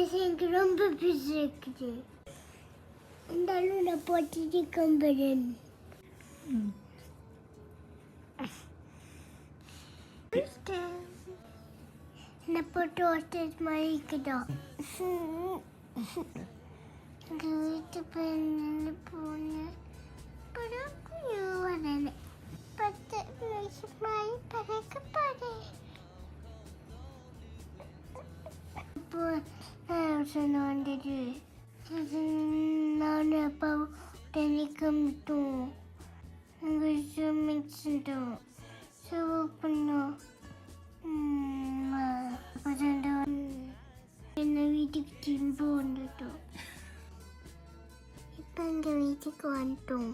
எனக்கு ரொம்ப பிடிச்சிருக்குது. இருந்தாலும் நான் போட்டுட்டு கம்பரன். என்னை போட்டு ஹோஸ்டேஜ் மாதிரி இருக்குதா? எங்கள் வீட்டு பிள்ளைங்க போனேன். படம் வரல. 10 நிமிஷம் மாதிரி பறக்க போறேன். இப்போ யோசனை வந்தது. நான் அப்பா உடனே கம்பிட்டோம். எங்கள் ஸ்விம்மிங் செஞ்சோம். சேவ் பண்ணோம். என்ன வீட்டுக்கு திரும்ப வந்துட்டோம். இப்போ எங்கள் வீட்டுக்கு வந்துட்டோம்.